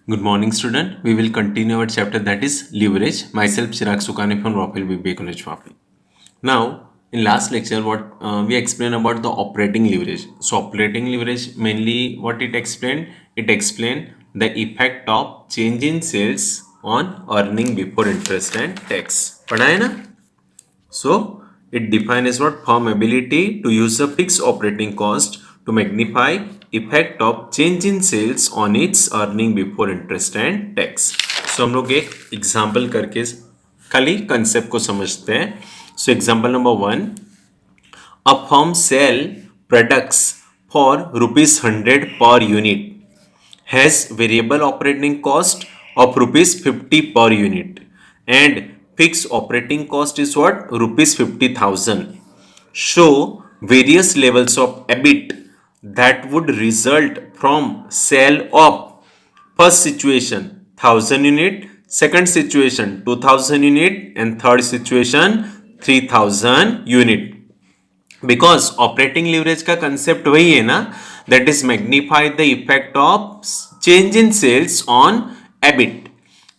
Good morning, student. We will continue our chapter that is leverage. Myself, Chirag Sukani from Rockville BBA College, Wapi. Now, in last lecture, what we explained about the operating leverage. So, operating leverage mainly what it explained? It explained the effect of change in sales on earning before interest and tax. पढ़ा है ना? So, it defines what firm ability to use a fixed operating cost to magnify effect of change in sales on its earning before interest and tax. So, हम लोग एक example करके खाली concept को समझते हैं. So, example number 1, a firm sell products for rupees 100 per unit has variable operating cost of rupees 50 per unit and fixed operating cost is what? Rupees 50,000. Show various levels of EBIT that would result from sale of first situation 1000 unit, second situation 2000 unit and third situation 3000 unit. Because operating leverage का concept वही है ना, that is magnify the effect of change in sales on EBIT.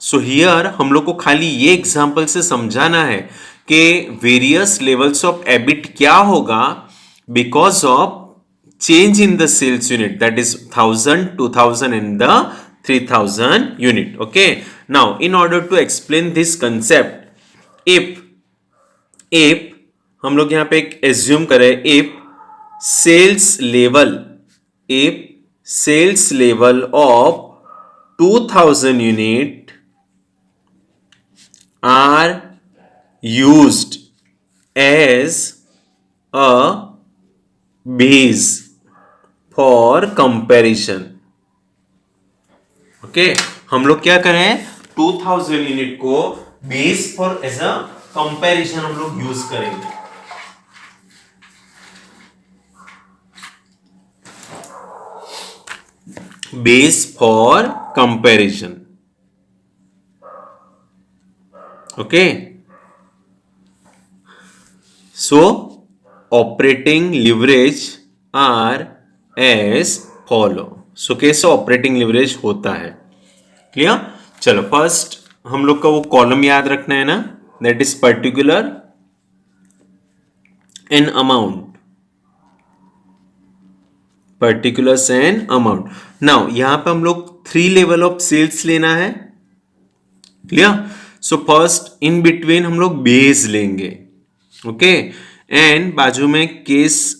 So here हम लोग को खाली ये example से समझाना है कि वेरियस लेवल्स ऑफ एबिट क्या होगा because of change in the sales unit, that is 1000, 2000 and the 3000 unit. Okay, now in order to explain this concept, if हम लोग यहां पे एक एज्यूम करें, if sales level of 2000 unit are used as a base for comparison. Okay, हम लोग क्या करें, 2000 यूनिट को base for as a comparison हम लोग यूज करेंगे. Base for comparison. Okay, so operating leverage are as follow. सो कैसे ऑपरेटिंग लिवरेज होता है, क्लियर. चलो फर्स्ट हम लोग का वो कॉलम याद रखना है ना, that is particular an amount, particulars and amount. Now यहां पे हम लोग 3 लेवल ऑफ सेल्स लेना है, clear. So first in between हम लोग बेस लेंगे. ओके, एंड बाजू में केस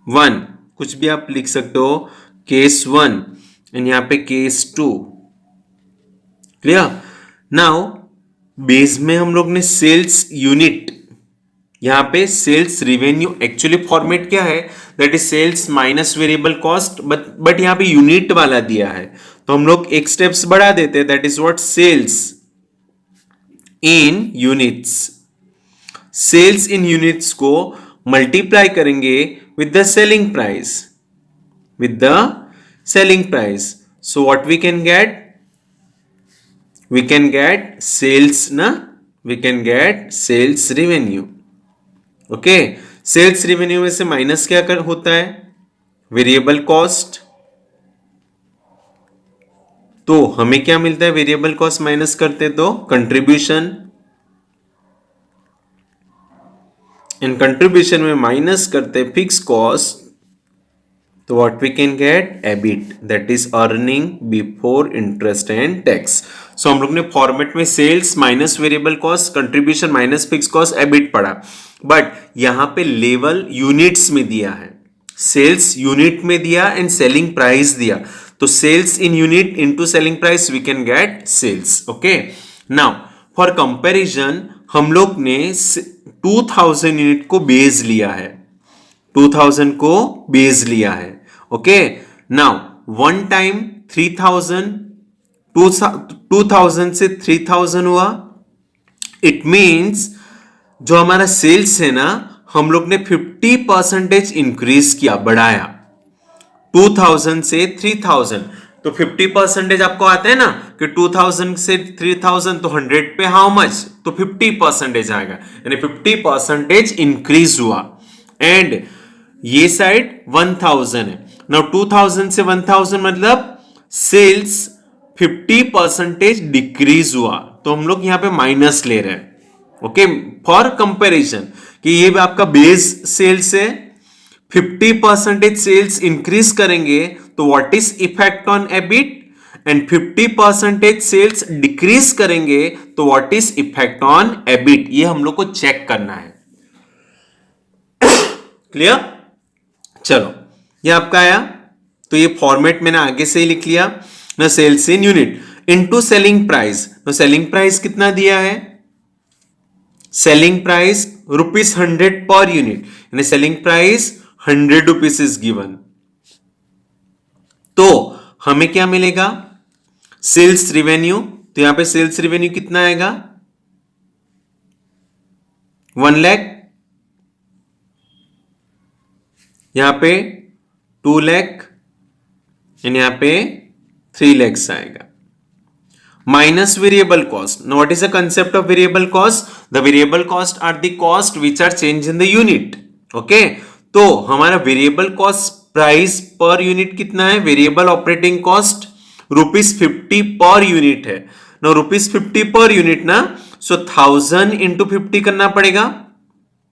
1 कुछ भी आप लिख सकते हो, केस 1 एंड यहां पे केस 2, क्लियर. नाउ बेस में हम लोग ने सेल्स यूनिट, यहां पे सेल्स रिवेन्यू एक्चुअली फॉर्मेट क्या है, that is sales minus variable cost, but यहां पे यूनिट वाला दिया है तो हम लोग एक स्टेप्स बढ़ा देते हैं, that is what, sales in units. Sales in units को मल्टीप्लाई करेंगे with the selling price, with the selling price. So what we can get, we can get sales na, we can get sales revenue. Okay, sales revenue में से minus क्या कर होता है, variable cost. तो हमें क्या मिलता है, वेरिएबल कॉस्ट माइनस करते तो कंट्रीब्यूशन, इन कंट्रीब्यूशन में माइनस करते फिक्स कॉस्ट, तो what we can get, EBIT, that is earning before interest and tax. So हम लोग ने फॉर्मेट में sales minus variable cost, contribution minus fix cost, EBIT पढ़ा, बट यहां पे लेवल यूनिट्स में दिया है, सेल्स यूनिट में दिया एंड सेलिंग प्राइस दिया, तो sales in unit into selling price we can get sales. Okay, now for comparison हम लोग ने 2000 यूनिट को बेस लिया है, 2000 को बेस लिया है. ओके, नाउ वन टाइम 3000, 2000 से 3000 हुआ, इट मींस जो हमारा सेल्स है ना, हम लोग ने 50% इंक्रीज किया, बढ़ाया 2000 से 3000. तो 50% आपको आता है ना कि 2000 से 3000 तो 100 पे हाउ मच, तो 50% आएगा, यानी 50% इंक्रीज हुआ. एंड ये साइड 1000 है. नाउ 2000 से 1000 मतलब सेल्स 50% डिक्रीज हुआ, तो हम लोग यहां पे माइनस ले रहे हैं। ओके, फॉर कंपैरिजन कि ये भी आपका बेस सेल्स है, 50% सेल्स इंक्रीज करेंगे तो what is effect on EBIT, and 50% sales decrease करेंगे तो what is effect on EBIT, ये हम लोग को चेक करना है। क्लियर? चलो, ये आपका आया, तो ये फॉर्मेट मैंने आगे से ही लिख लिया ना, sales in unit into selling price. तो सेलिंग प्राइस कितना दिया है, सेलिंग प्राइस ₹100 पर यूनिट, यानी selling price 100 rupees is given. तो हमें क्या मिलेगा, सेल्स रिवेन्यू, तो यहां पे सेल्स रिवेन्यू कितना आएगा, 1 लाख, यहां पे 2 लाख, एंड यहां पे 3 लाख आएगा। Minus variable cost. Now what is the concept of variable cost, the variable cost are the cost which are change in the unit. Okay, तो हमारा variable cost price per unit कितना है, variable operating cost ₹50 per unit है। No ₹50 per unit ना, सो 1000 into 50 करना पड़ेगा,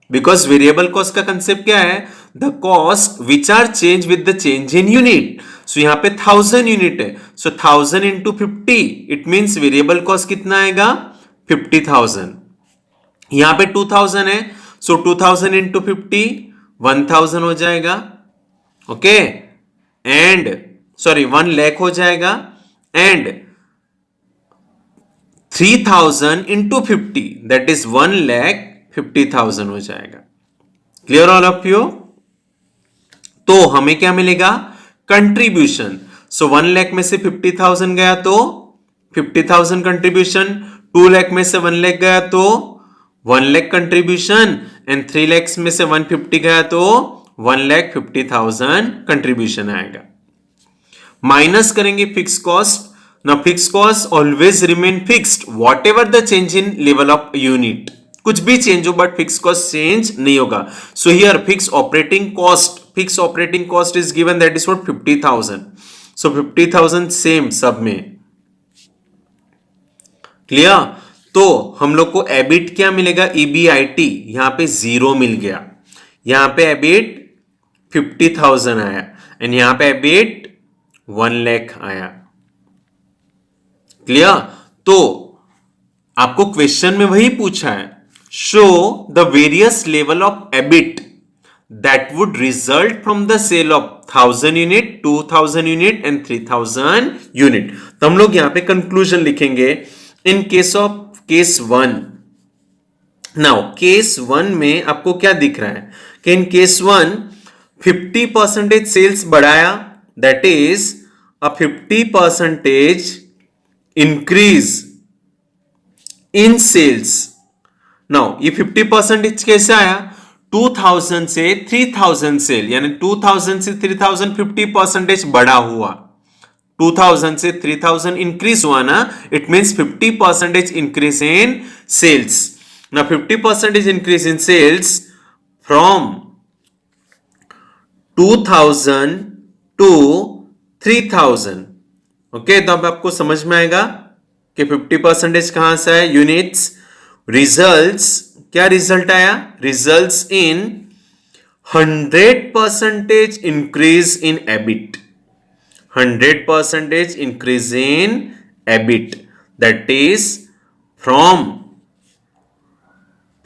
because variable cost का concept क्या है, the cost which are change with the change in unit. So यहां पे 1000 यूनिट है, so 1000 into 50, it means variable cost कितना आएगा, 50,000। यहां पे 2000 है, सो 2000 इंटू 50 1000 हो जाएगा। ओके, एंड सॉरी 1 लाख हो जाएगा, एंड 3000 इंटू 50 दैट इज 1,50,000 हो जाएगा। Clear all of you? तो हमें क्या मिलेगा, कंट्रीब्यूशन। सो 1 लाख में से 50,000 गया तो 50,000 कंट्रीब्यूशन, 2 लाख में से 1 लाख गया तो 1 लाख कंट्रीब्यूशन, एंड 3 लाख में से 150 गया तो 1,50,000 कंट्रीब्यूशन आएगा। माइनस करेंगे फिक्स कॉस्ट। ना fix cost always remain fixed what ever the change in level of unit, कुछ भी चेंज हो बट फिक्स कॉस्ट चेंज नहीं होगा। So here fix operating cost is given, that is what 50,000। So 50,000 same सब में। Clear? तो हम लोग को एबिट क्या मिलेगा, EBIT, यहां पे 0 मिल गया, यहां पे एबिट 50,000 आया, एंड यहां पे एबिट 1 लाख आया। क्लियर? तो आपको क्वेश्चन में वही पूछा है, show the various level of EBIT that would result from the sale of 1000 unit, 2000 unit and 3000 unit. तो हम लोग यहां पे कंक्लूजन लिखेंगे in case of case 1। Now case 1 में आपको क्या दिख रहा है कि इन केस 1 50% सेल्स बढ़ाया, that is a 50% increase in sales. Now ये 50% कैसे आया, 2000 से 3000 सेल, यानी 2000 से 3000 50% बढ़ा हुआ, 2000 से 3000 इंक्रीज हुआ ना, it means 50% increase in sales. ना 50% increase in sales from 2000 to 3000। Okay, तो अब आपको समझ में आएगा कि 50% कहां से है, यूनिट्स। रिजल्ट्स, क्या रिजल्ट आया, results in 100% increase in EBIT, 100% increase in EBIT, that is from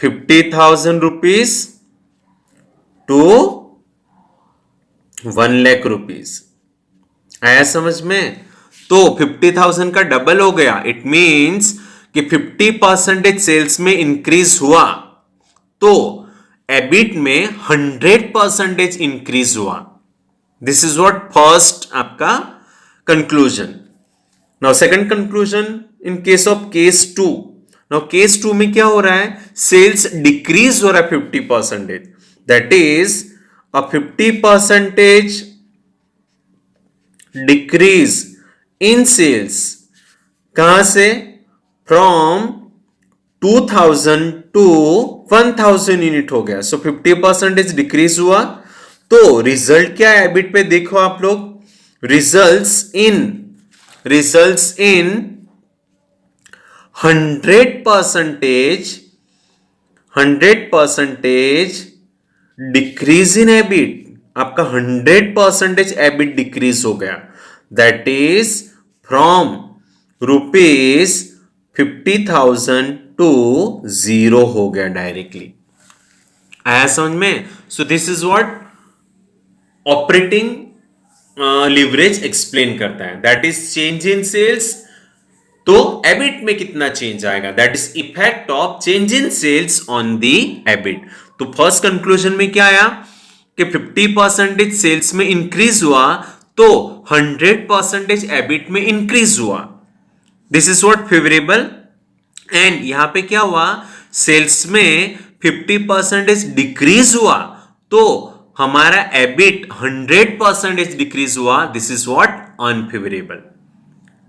50,000 rupees to 1 lakh rupees। आया समझ में? तो 50,000 का डबल हो गया, इट मींस कि 50% सेल्स में इंक्रीज हुआ, तो एबिट में 100% इंक्रीज हुआ। दिस इज व्हाट फर्स्ट आपका conclusion. Now second conclusion in case of case 2। Now case 2 में क्या हो रहा है, सेल्स डिक्रीज हो रहा है 50%, that is a 50% decrease in sales, कहां से, फ्रॉम 2000 टू 1000 यूनिट हो गया। सो 50% डिक्रीज हुआ, तो रिजल्ट क्या है एबिट पे देखो आप लोग, results in 100% decrease in EBIT. आपका 100% एबिट डिक्रीज हो गया, दैट इज फ्रॉम ₹50,000 टू 0 हो गया डायरेक्टली। आया समझ में? So this is what operating leverage explain करता है, that is change in sales. तो एबिट में कितना चेंज आएगा, that is effect of change in sales on the EBIT. तो फर्स्ट कंक्लूजन में क्या आया कि 50% सेल्स में इंक्रीज हुआ तो 100% एबिट में इंक्रीज हुआ। This is what favourable. And यहां पे क्या हुआ, सेल्स में 50% डिक्रीज हुआ तो हमारा एबिट 100% डिक्रीज हुआ। This is what unfavourable.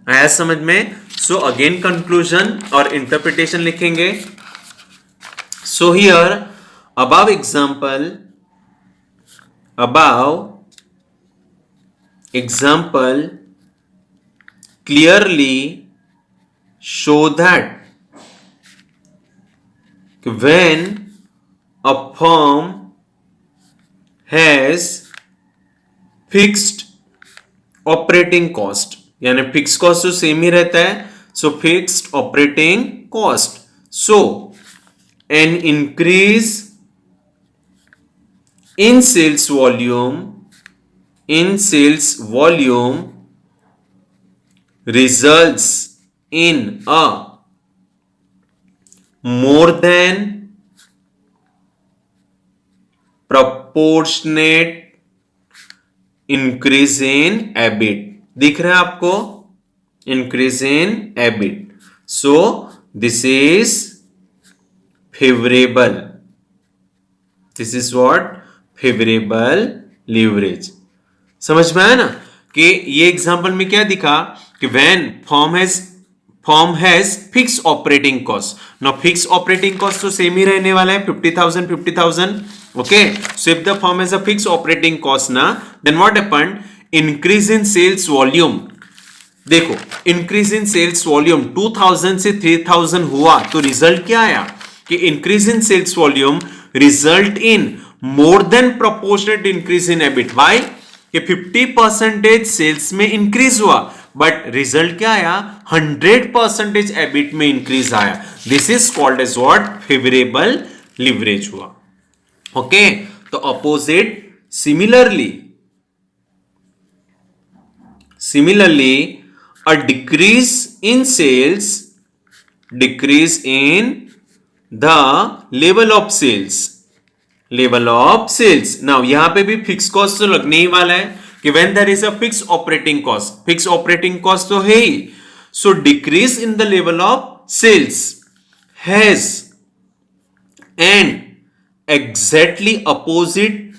आया समझ में? सो अगेन कंक्लूजन और इंटरप्रिटेशन लिखेंगे। So here above example clearly show that when a firm has fixed operating cost, यानी फिक्स कॉस्ट तो सेम ही रहता है, सो fixed operating cost, so an increase in sales volume results in a more than proportionate increase in EBIT। दिख रहा है आपको? increase in EBIT, so this is favorable, this is what favourable leverage. समझ में आया ना कि ये एग्जांपल में क्या दिखा कि when firm has fix operating cost. Now fix operating cost तो सेम ही रहने वाला है, 50,000। Okay, so if the firm has a fix operating cost ना, then what happened, increase in sales volume. देखो इंक्रीज इन सेल्स वॉल्यूम 2000 से 3000 हुआ तो रिजल्ट क्या आया कि increase in sales volume result in more than proportionate increase in EBIT. Why? कि 50% sales में इंक्रीज हुआ बट रिजल्ट क्या आया, 100% एबिट में इंक्रीज आया। This is called as what, favourable leverage हुआ। ओके, तो opposite similarly a decrease in sales, decrease in the level of sales. Now यहां पे भी फिक्स कॉस्ट तो लगने ही वाला है कि when there is a fix operating cost तो है ही, so decrease in the level of sales has an exactly opposite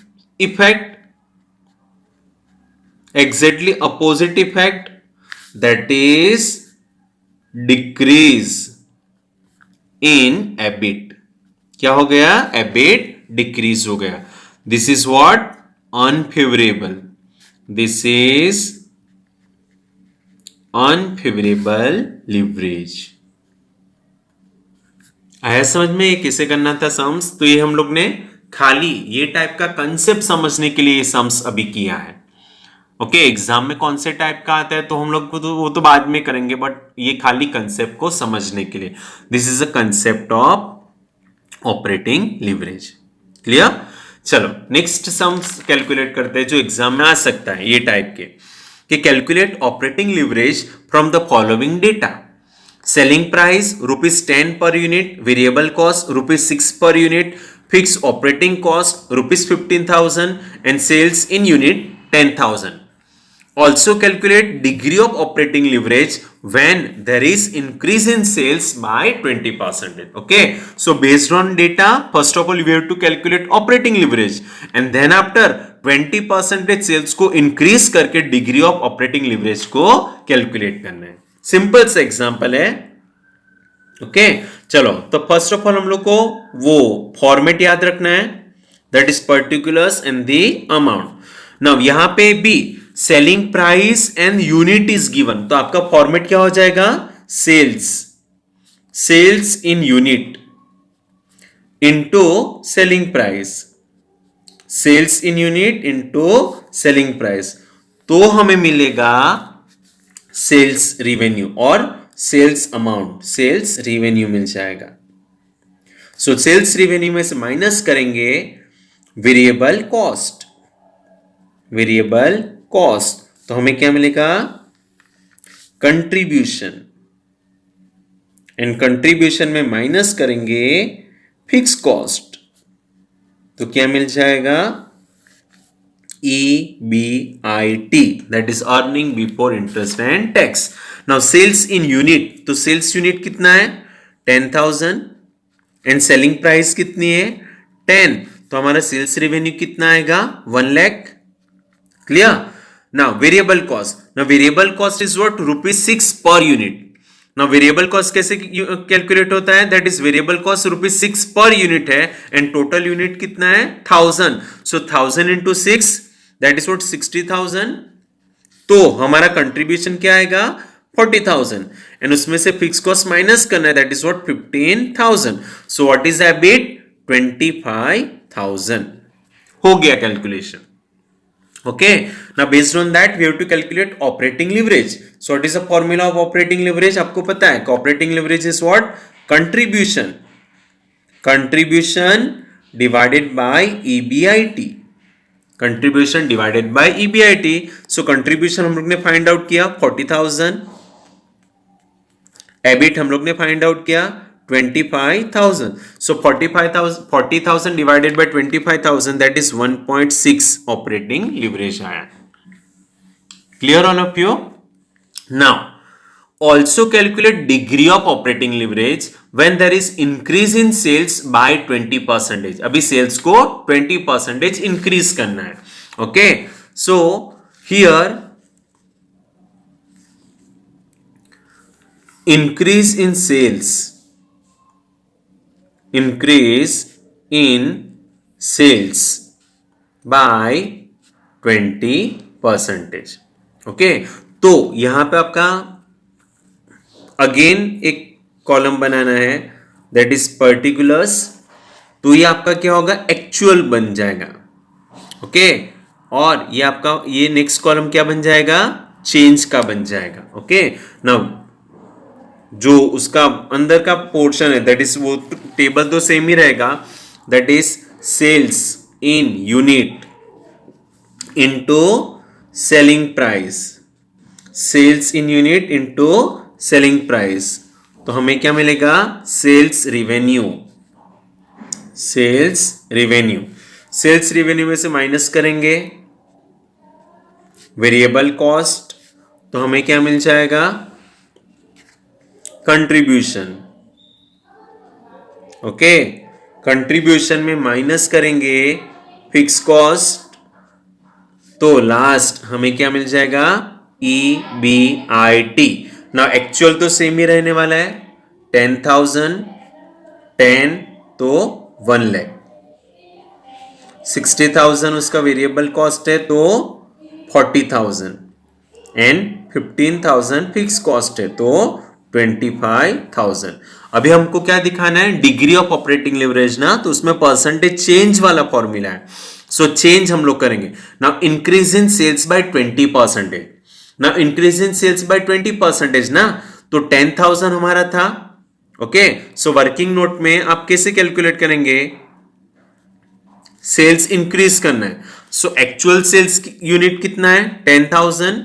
effect, that is decrease in EBIT. क्या हो गया, एबिट डिक्रीज हो गया। This is what, unfavourable. This is unfavourable leverage. आया समझ में? ये कैसे करना था सम्स? तो ये हम लोग ने खाली ये टाइप का कंसेप्ट समझने के लिए ये सम्स अभी किया है। ओके, एग्जाम में कौन से टाइप का आता है तो हम लोग को तो वो तो बाद में करेंगे, बट ये खाली कंसेप्ट को समझने के लिए। This is a concept of operating leverage. Clear? चलो नेक्स्ट सम्स कैलकुलेट करते हैं जो एग्जाम में आ सकता है ये टाइप के, कि calculate operating leverage from the following data. Selling price ₹10 per unit, variable cost ₹6 per unit, fix operating cost ₹15,000 and sales in unit 10,000। Also calculate degree of operating leverage when there is increase in sales by 20%. Okay, so based on data, first of all we have to calculate operating leverage and then after 20% sales को increase करके degree of operating leverage को calculate करना है। Simple सा example है। Okay, चलो तो first of all हम लोग को वो फॉर्मेट याद रखना है, that is particulars and the amount. Now यहां पे भी selling price and unit is given, तो आपका फॉर्मेट क्या हो जाएगा, sales in unit into selling price, sales in unit into selling price, तो हमें मिलेगा सेल्स रिवेन्यू और सेल्स अमाउंट, सेल्स रिवेन्यू मिल जाएगा। सो सेल्स रिवेन्यू में से माइनस करेंगे वेरिएबल कॉस्ट, वेरिएबल कॉस्ट, तो हमें क्या मिलेगा, कंट्रीब्यूशन, एंड कंट्रीब्यूशन में माइनस करेंगे फिक्स कॉस्ट, तो क्या मिल जाएगा, EBIT, that is earning before interest and tax. Now sales in unit, तो सेल्स यूनिट कितना है 10,000 एंड सेलिंग प्राइस कितनी है 10, तो हमारा सेल्स रेवेन्यू कितना आएगा 1 lakh. Clear. Now variable cost, now variable cost is what, ₹6 per unit. Now variable cost कैसे कैलकुलेट होता है, that is variable cost ₹6 per unit है एंड टोटल यूनिट कितना है 1000, सो 1000 इंटू 6 दैट इज व्हाट 60,000, तो हमारा कंट्रीब्यूशन क्या आएगा 40,000 एंड उसमें से फिक्स कॉस्ट माइनस करना है, that is what 15,000, so what is EBIT 25,000। हो गया calculation. Okay, now based on that we have to calculate operating leverage. So what is the formula of operating leverage? आपको पता है operating leverage is what, contribution divided by EBIT, contribution divided by EBIT। so contribution हम लोग ने find out किया 40,000, EBIT हम लोग ने find out किया 25,000, so 40,000 divided by 25,000 that is 1.6 operating leverage आया। Clear all of you? Now also calculate degree of operating leverage when there is increase in sales by 20%। अभी sales को 20% increase करना है। Okay, so here increase in sales by 20%। Okay, तो यहां पे आपका again एक कॉलम बनाना है दैट इज पर्टिकुलर्स, तो ये आपका क्या होगा एक्चुअल बन जाएगा। ओके, और ये आपका ये नेक्स्ट कॉलम क्या बन जाएगा चेंज का बन जाएगा। ओके, नाउ जो उसका अंदर का पोर्शन है दैट इज वो टेबल तो सेम ही रहेगा, that is sales in unit into selling price, sales in unit into selling price, तो हमें क्या मिलेगा sales revenue, sales revenue, sales revenue में से माइनस करेंगे वेरिएबल कॉस्ट, तो हमें क्या मिल जाएगा कंट्रीब्यूशन। ओके, कंट्रीब्यूशन में माइनस करेंगे फिक्स कॉस्ट, तो लास्ट हमें क्या मिल जाएगा EBIT। ना एक्चुअल तो सेम ही रहने वाला है 10,000 10 तो 1 लाख, 60,000 उसका वेरिएबल कॉस्ट है तो 40,000 एंड 15,000 फिक्स कॉस्ट है तो 25,000। अभी हमको क्या दिखाना है डिग्री ऑफ ऑपरेटिंग लेवरेज ना, तो उसमें परसेंटेज चेंज वाला फॉर्मूला है, सो चेंज हम लोग करेंगे। Now increase in sales by 20%, now increase in sales by 20% ना, तो 10,000 हमारा था। ओके, सो वर्किंग नोट में आप कैसे कैलकुलेट करेंगे, सेल्स इंक्रीज करना है, सो एक्चुअल सेल्स यूनिट कितना है 10,000,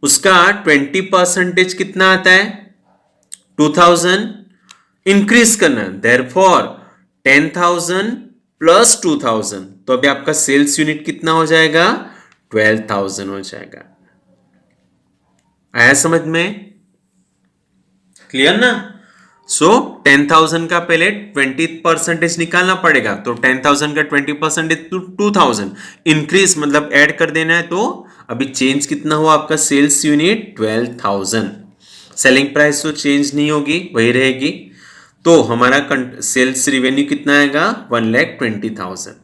उसका 20% कितना आता है 2,000, इंक्रीज करना है, देयरफॉर 10,000 प्लस 2,000, तो अभी आपका सेल्स यूनिट कितना हो जाएगा 12,000 हो जाएगा। आया समझ में, क्लियर ना। सो 10,000 का पहले 20% निकालना पड़ेगा, तो 10,000 का 20% 2,000, इंक्रीज मतलब ऐड कर देना है, तो अभी चेंज कितना हुआ आपका सेल्स यूनिट 12,000, सेलिंग प्राइस तो चेंज नहीं होगी वही रहेगी, तो हमारा सेल्स रिवेन्यू कितना आएगा 1,20,000।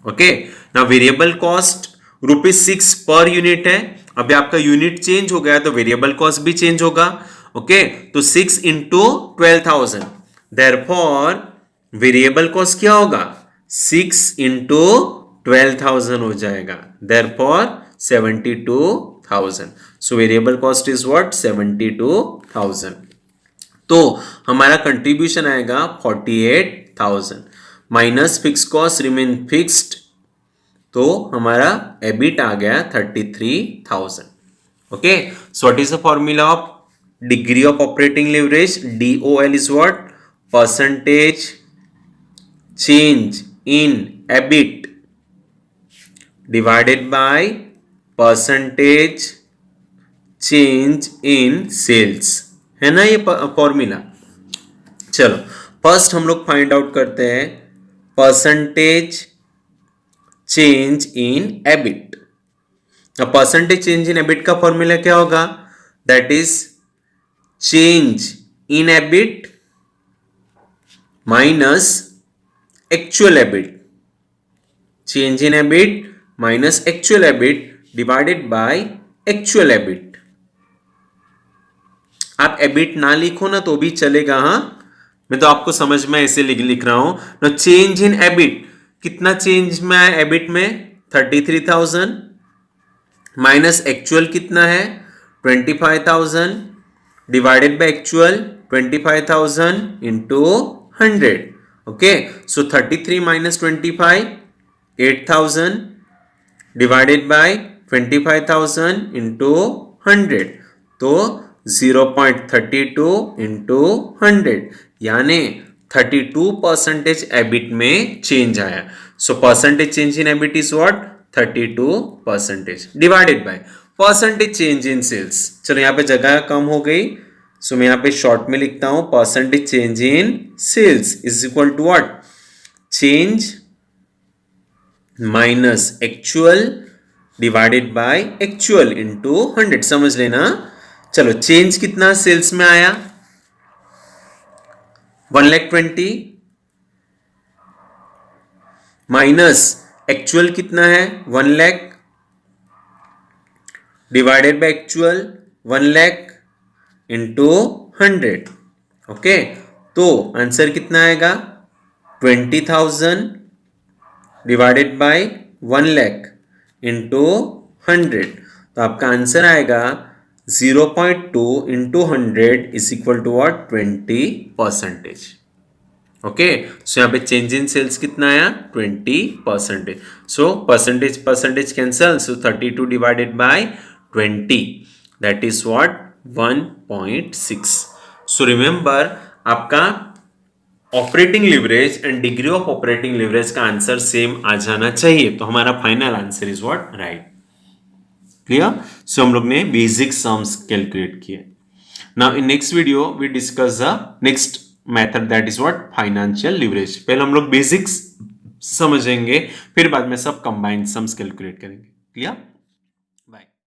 Okay, now variable cost ₹6 per unit है। अभी आपका यूनिट चेंज हो गया तो वेरिएबल कॉस्ट भी चेंज होगा। ओके, तो 6 इंटू 12,000, देयरफॉर वेरिएबल कॉस्ट क्या होगा? 6 इंटू 12,000 हो जाएगा, therefore 72,000। So variable cost is what? 72,000। तो हमारा कंट्रीब्यूशन आएगा 48,000 minus fix cost remain fixed, तो हमारा एबिट आ गया 33,000। Okay, so what is the formula of degree of operating leverage? DOL is what? Percentage change in EBIT divided by percentage change in sales, है ना ये formula. चलो first हम लोग फाइंड आउट करते हैं percentage change in EBIT. Percentage change in EBIT का formula क्या होगा? That is change in EBIT minus actual EBIT, change in EBIT minus actual EBIT divided by actual EBIT. आप EBIT ना लिखो ना तो भी चलेगा, हाँ, मैं तो आपको समझ में ऐसे लिख रहा हूं ना। चेंज इन एबिट, कितना चेंज में है एबिट में? 33,000 माइनस एक्चुअल कितना है? 25,000 divided by actual 25,000 into 100। Okay, so 33 minus 25 8,000 divided by 25,000 into 100, तो 0.32 इंटू 100, यानी 32% एबिट में चेंज आया। So percentage change in EBIT is what? 32% divided by percentage change in sales. चलो यहाँ पे जगह कम हो गई, सो मैं यहाँ पे शॉर्ट में लिखता हूं percentage change in sales is equal to what? Change minus actual divided by actual into 100, समझ लेना। चलो चेंज कितना सेल्स में आया? 1,20,000 माइनस एक्चुअल कितना है? 1,00,000 divided by actual 1,00,000 into 100। Okay, तो आंसर कितना आएगा? 20,000 डिवाइडेड बाय 1,00,000 इंटू 100, तो आपका आंसर आएगा 0.2 into 100 is equal to what? 20%। Okay, so यहाँ पे चेंज इन सेल्स कितना आया? 20%। So percentage cancel, so 32 divided by 20, that is what? 1.6। So remember, आपका operating leverage and degree of operating leverage का answer same आ जाना चाहिए, तो हमारा final answer is what? Right. Clear? So हम लोग ने बेसिक सम्स कैलकुलेट किए। Now in next video we discuss the next method, that is what? Financial leverage. पहले हम लोग बेसिक्स समझेंगे, फिर बाद में सब कंबाइंड सम्स कैलकुलेट करेंगे। क्लियर?